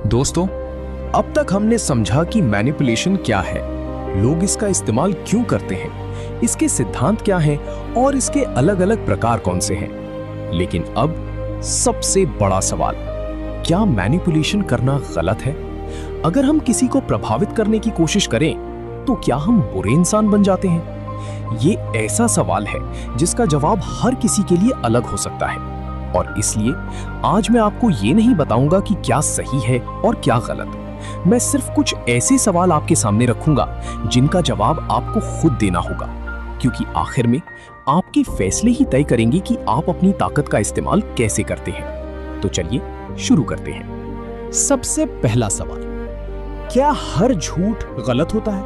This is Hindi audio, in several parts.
दोस्तों, अब तक हमने समझा कि मैनिपुलेशन क्या है, लोग इसका इस्तेमाल क्यों करते हैं, इसके सिद्धांत क्या हैं और इसके अलग-अलग प्रकार कौन से हैं। लेकिन अब सबसे बड़ा सवाल, क्या मैनिपुलेशन करना गलत है? अगर हम किसी को प्रभावित करने की कोशिश करें तो क्या हम बुरे इंसान बन जाते हैं? ये ऐसा सवाल है जिसका जवाब हर किसी के लिए अलग हो सकता है, और इसलिए आज मैं आपको ये नहीं बताऊंगा कि क्या सही है और क्या गलत। मैं सिर्फ कुछ ऐसे सवाल आपके सामने रखूंगा जिनका जवाब आपको खुद देना होगा, क्योंकि आखिर में आपके फैसले ही तय करेंगे कि आप अपनी ताकत का इस्तेमाल कैसे करते हैं। तो चलिए शुरू करते हैं। सबसे पहला सवाल, क्या हर झूठ गलत होता है?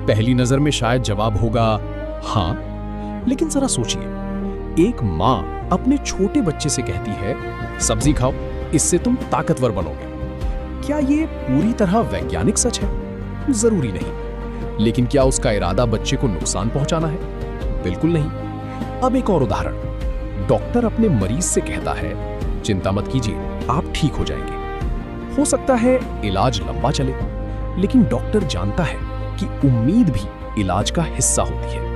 पहली नजर में शायद जवाब होगा हाँ, लेकिन जरा सोचिए, एक माँ अपने छोटे बच्चे से कहती है सब्जी खाओ, इससे तुम ताकतवर बनोगे। क्या ये पूरी तरह वैज्ञानिक सच है? जरूरी नहीं। लेकिन क्या उसका इरादा बच्चे को नुकसान पहुंचाना है? बिल्कुल नहीं। अब एक और उदाहरण, डॉक्टर अपने मरीज से कहता है चिंता मत कीजिए, आप ठीक हो जाएंगे। हो सकता है इलाज लंबा चले, लेकिन डॉक्टर जानता है कि उम्मीद भी इलाज का हिस्सा होती है।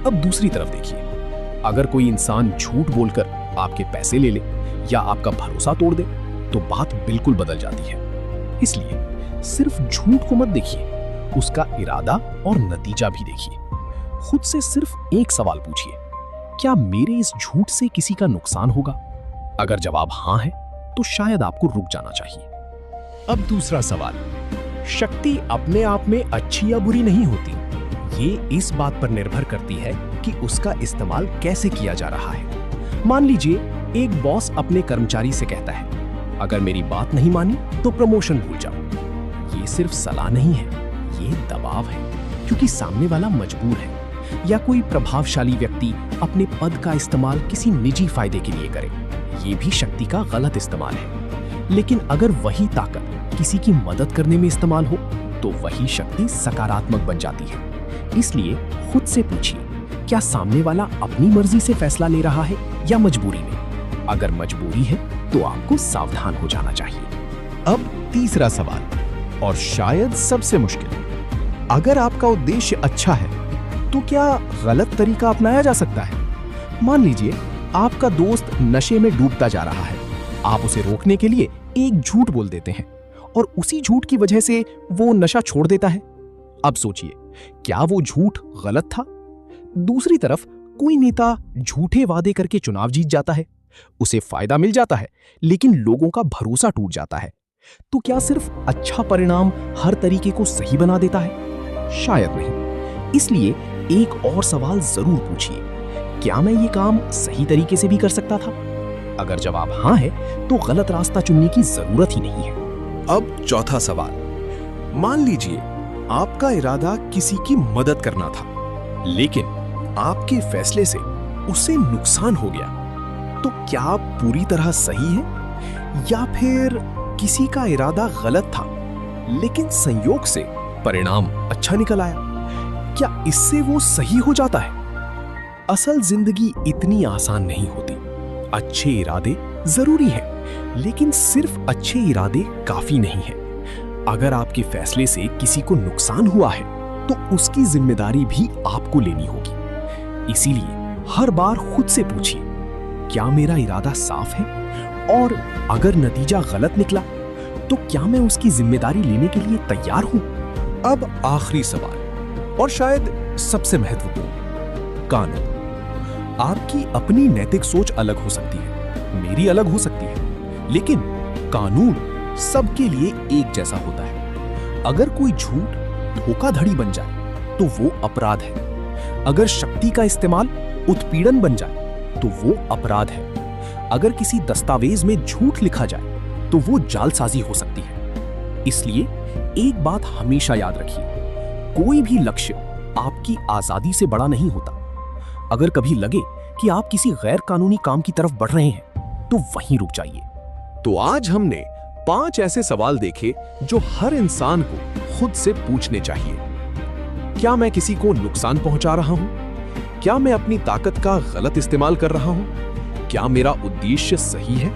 अब दूसरी तरफ देखिए, अगर कोई इंसान झूठ बोलकर आपके पैसे ले ले या आपका भरोसा तोड़ दे तो बात बिल्कुल बदल जाती है। इसलिए सिर्फ झूठ को मत देखिए, उसका इरादा और नतीजा भी देखिए। खुद से सिर्फ एक सवाल पूछिए, क्या मेरे इस झूठ से किसी का नुकसान होगा? अगर जवाब हाँ है तो शायद आपको रुक जाना चाहिए। अब दूसरा सवाल, शक्ति अपने आप में अच्छी या बुरी नहीं होती, ये इस बात पर निर्भर करती है कि उसका इस्तेमाल कैसे किया जा रहा है। मान लीजिए एक बॉस अपने कर्मचारी से कहता है अगर मेरी बात नहीं मानी तो प्रमोशन भूल जाओ। ये सिर्फ सलाह नहीं है, ये दबाव है, क्योंकि सामने वाला मजबूर है। या कोई प्रभावशाली व्यक्ति अपने पद का इस्तेमाल किसी निजी फायदे के लिए करे, ये भी शक्ति का गलत इस्तेमाल है। लेकिन अगर वही ताकत किसी की मदद करने में इस्तेमाल हो तो वही शक्ति सकारात्मक बन जाती है। इसलिए खुद से पूछिए, क्या सामने वाला अपनी मर्जी से फैसला ले रहा है या मजबूरी में? अगर मजबूरी है तो आपको सावधान हो जाना चाहिए। अब तीसरा सवाल, और शायद सबसे मुश्किल, अगर आपका उद्देश्य अच्छा है तो क्या गलत तरीका अपनाया जा सकता है? मान लीजिए आपका दोस्त नशे में डूबता जा रहा है, आप उसे रोकने के लिए एक झूठ बोल देते हैं और उसी झूठ की वजह से वो नशा छोड़ देता है। अब सोचिए, क्या वो झूठ गलत था? दूसरी तरफ कोई नेता झूठे वादे करके चुनाव जीत जाता है, उसे फायदा मिल जाता है, लेकिन लोगों का भरोसा टूट जाता है। तो क्या सिर्फ अच्छा परिणाम हर तरीके को सही बना देता है? शायद नहीं। इसलिए एक और सवाल जरूर पूछिए, क्या मैं ये काम सही तरीके से भी कर सकता था? अगर जवाब हाँ है तो गलत रास्ता चुनने की जरूरत ही नहीं है। अब चौथा सवाल, मान लीजिए आपका इरादा किसी की मदद करना था, लेकिन आपके फैसले से उसे नुकसान हो गया, तो क्या आप पूरी तरह सही हैं? या फिर किसी का इरादा गलत था लेकिन संयोग से परिणाम अच्छा निकल आया, क्या इससे वो सही हो जाता है? असल जिंदगी इतनी आसान नहीं होती। अच्छे इरादे जरूरी हैं, लेकिन सिर्फ अच्छे इरादे काफी नहीं हैं। अगर आपके फैसले से किसी को नुकसान हुआ है तो उसकी जिम्मेदारी भी आपको लेनी होगी। इसीलिए हर बार खुद से पूछिए, क्या मेरा इरादा साफ है? और अगर नतीजा गलत निकला तो क्या मैं उसकी जिम्मेदारी लेने के लिए तैयार हूं? अब आखिरी सवाल, और शायद सबसे महत्वपूर्ण, कानून। आपकी अपनी नैतिक सोच अलग हो सकती है, मेरी अलग हो सकती है, लेकिन कानून सबके लिए एक जैसा होता है। अगर कोई झूठ धोखाधड़ी बन जाए तो वो अपराध है। अगर शक्ति का इस्तेमाल उत्पीड़न बन जाए तो वो अपराध है। अगर किसी दस्तावेज में झूठ लिखा जाए तो वो जालसाजी हो सकती है। इसलिए एक बात हमेशा याद रखिए, कोई भी लक्ष्य आपकी आजादी से बड़ा नहीं होता। अगर कभी लगे कि आप किसी गैर कानूनी काम की तरफ बढ़ रहे हैं तो वहीं रुक जाइए। तो आज हमने 5 ऐसे सवाल देखे जो हर इंसान को खुद से पूछने चाहिए। क्या मैं किसी को नुकसान पहुंचा रहा हूं? क्या मैं अपनी ताकत का गलत इस्तेमाल कर रहा हूं? क्या मेरा उद्देश्य सही है?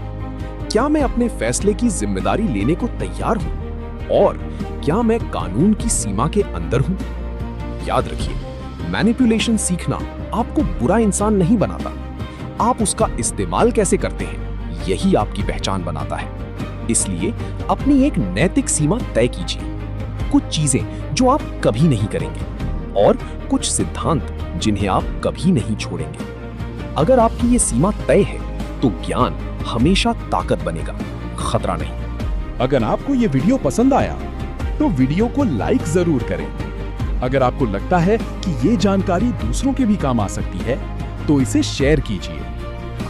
क्या मैं अपने फैसले की जिम्मेदारी लेने को तैयार हूं? और क्या मैं कानून की सीमा के अंदर हूं? याद रखिए, मैनिपुलेशन सीखना आपको बुरा इंसान नहीं बनाता। आप उसका इस्तेमाल कैसे करते हैं, यही आपकी पहचान बनाता है। इसलिए अपनी एक नैतिक सीमा तय कीजिए। कुछ चीजें जो आप कभी नहीं करेंगे और कुछ सिद्धांत जिन्हें आप कभी नहीं छोड़ेंगे। अगर आपकी ये सीमा तय है तो ज्ञान हमेशा ताकत बनेगा, खतरा नहीं। अगर आपको ये वीडियो पसंद आया तो वीडियो को लाइक जरूर करें। अगर आपको लगता है कि ये जानकारी दूसरों के भी काम आ सकती है तो इसे शेयर कीजिए।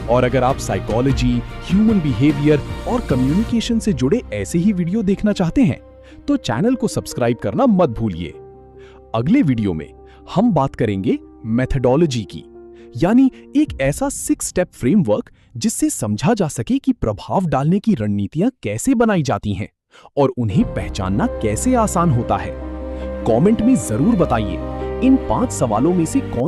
और अगर आप साइकोलॉजी, ह्यूमन बिहेवियर और कम्युनिकेशन से जुड़े ऐसे ही वीडियो देखना चाहते हैं तो चैनल को सब्सक्राइब करना मत भूलिए। अगले वीडियो में हम बात करेंगे मेथडोलॉजी की, यानी एक ऐसा 6 स्टेप फ्रेमवर्क जिससे समझा जा सके कि प्रभाव डालने की रणनीतियां कैसे बनाई जाती हैं और उन्हें पहचानना कैसे आसान होता है। कमेंट में जरूर बताइए इन 5 सवालों में से कौन